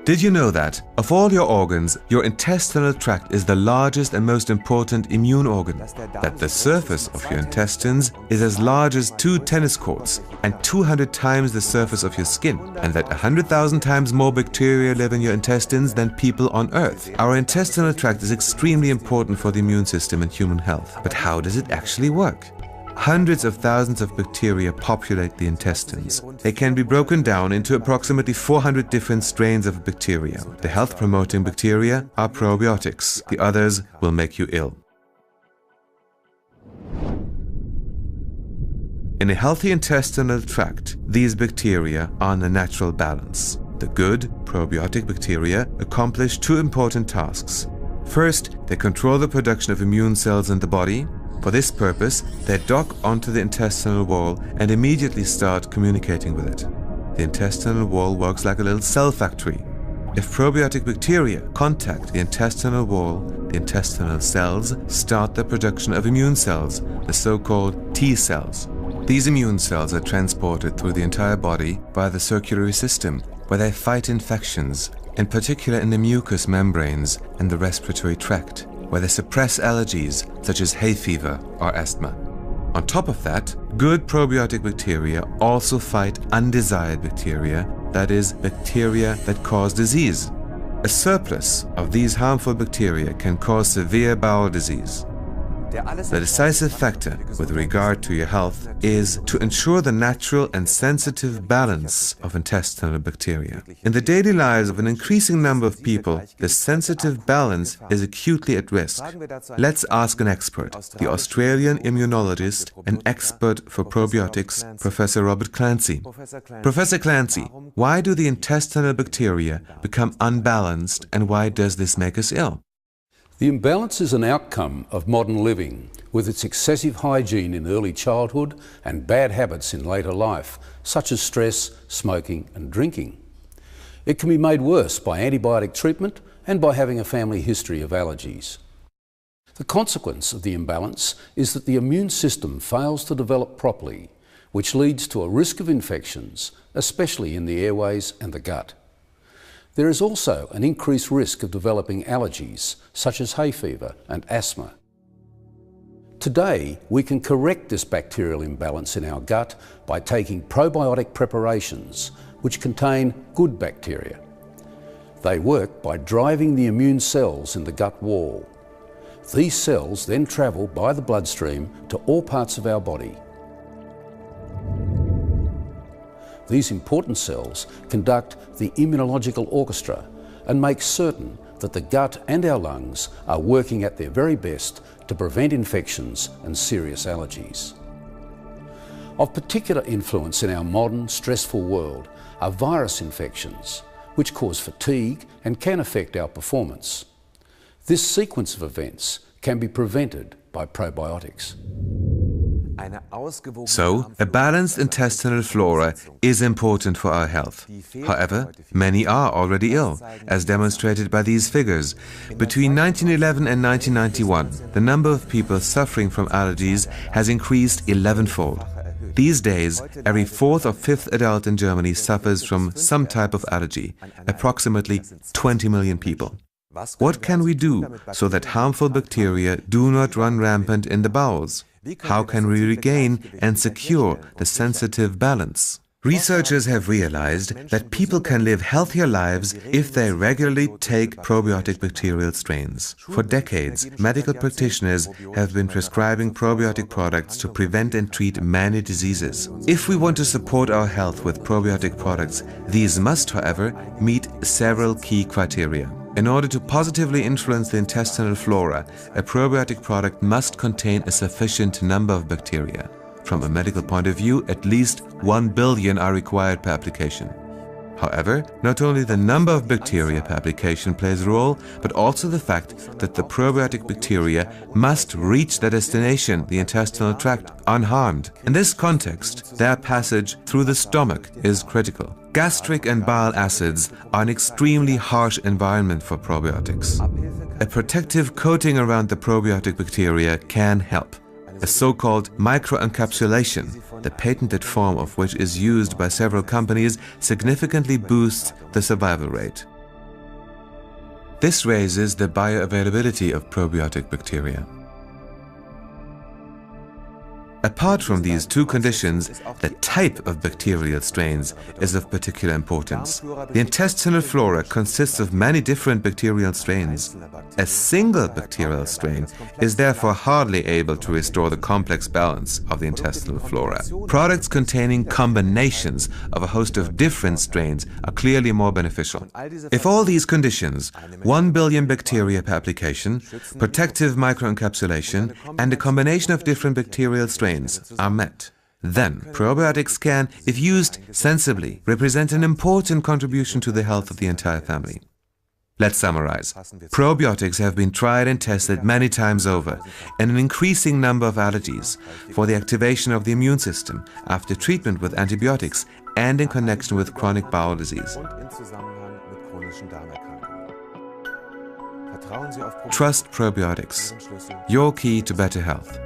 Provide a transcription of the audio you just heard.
Did you know that, of all your organs, your intestinal tract is the largest and most important immune organ? That the surface of your intestines is as large as 2 tennis courts and 200 times the surface of your skin, and that 100,000 times more bacteria live in your intestines than people on Earth. Our intestinal tract is extremely important for the immune system and human health. But how does it actually work? Hundreds of thousands of bacteria populate the intestines. They can be broken down into approximately 400 different strains of bacteria. The health-promoting bacteria are probiotics. The others will make you ill. In a healthy intestinal tract, these bacteria are in a natural balance. The good, probiotic bacteria accomplish 2 important tasks. First, they control the production of immune cells in the body. For this purpose, they dock onto the intestinal wall and immediately start communicating with it. The intestinal wall works like a little cell factory. If probiotic bacteria contact the intestinal wall, the intestinal cells start the production of immune cells, the so-called T cells. These immune cells are transported through the entire body via the circulatory system, where they fight infections, in particular in the mucous membranes and the respiratory tract, where they suppress allergies such as hay fever or asthma. On top of that, good probiotic bacteria also fight undesired bacteria, that is, bacteria that cause disease. A surplus of these harmful bacteria can cause severe bowel disease. The decisive factor with regard to your health is to ensure the natural and sensitive balance of intestinal bacteria. In the daily lives of an increasing number of people, this sensitive balance is acutely at risk. Let's ask an expert, the Australian immunologist and expert for probiotics, Professor Robert Clancy. Professor Clancy, why do the intestinal bacteria become unbalanced and why does this make us ill? The imbalance is an outcome of modern living, with its excessive hygiene in early childhood and bad habits in later life, such as stress, smoking and drinking. It can be made worse by antibiotic treatment and by having a family history of allergies. The consequence of the imbalance is that the immune system fails to develop properly, which leads to a risk of infections, especially in the airways and the gut. There is also an increased risk of developing allergies, such as hay fever and asthma. Today, we can correct this bacterial imbalance in our gut by taking probiotic preparations, which contain good bacteria. They work by driving the immune cells in the gut wall. These cells then travel by the bloodstream to all parts of our body. These important cells conduct the immunological orchestra and make certain that the gut and our lungs are working at their very best to prevent infections and serious allergies. Of particular influence in our modern, stressful world are virus infections, which cause fatigue and can affect our performance. This sequence of events can be prevented by probiotics. So, a balanced intestinal flora is important for our health. However, many are already ill, as demonstrated by these figures. Between 1911 and 1991, the number of people suffering from allergies has increased 11-fold. These days, every 4th or 5th adult in Germany suffers from some type of allergy, approximately 20 million people. What can we do so that harmful bacteria do not run rampant in the bowels? How can we regain and secure the sensitive balance? Researchers have realized that people can live healthier lives if they regularly take probiotic bacterial strains. For decades, medical practitioners have been prescribing probiotic products to prevent and treat many diseases. If we want to support our health with probiotic products, these must, however, meet several key criteria. In order to positively influence the intestinal flora, a probiotic product must contain a sufficient number of bacteria. From a medical point of view, at least 1 billion are required per application. However, not only the number of bacteria per application plays a role, but also the fact that the probiotic bacteria must reach their destination, the intestinal tract, unharmed. In this context, their passage through the stomach is critical. Gastric and bile acids are an extremely harsh environment for probiotics. A protective coating around the probiotic bacteria can help. A so-called microencapsulation, the patented form of which is used by several companies, significantly boosts the survival rate. This raises the bioavailability of probiotic bacteria. Apart from these two conditions, the type of bacterial strains is of particular importance. The intestinal flora consists of many different bacterial strains. A single bacterial strain is therefore hardly able to restore the complex balance of the intestinal flora. Products containing combinations of a host of different strains are clearly more beneficial. If all these conditions, 1 billion bacteria per application, protective microencapsulation, and a combination of different bacterial strains are met, then probiotics can, if used sensibly, represent an important contribution to the health of the entire family. Let's summarize. Probiotics have been tried and tested many times over in an increasing number of allergies for the activation of the immune system after treatment with antibiotics and in connection with chronic bowel disease. Trust probiotics, your key to better health.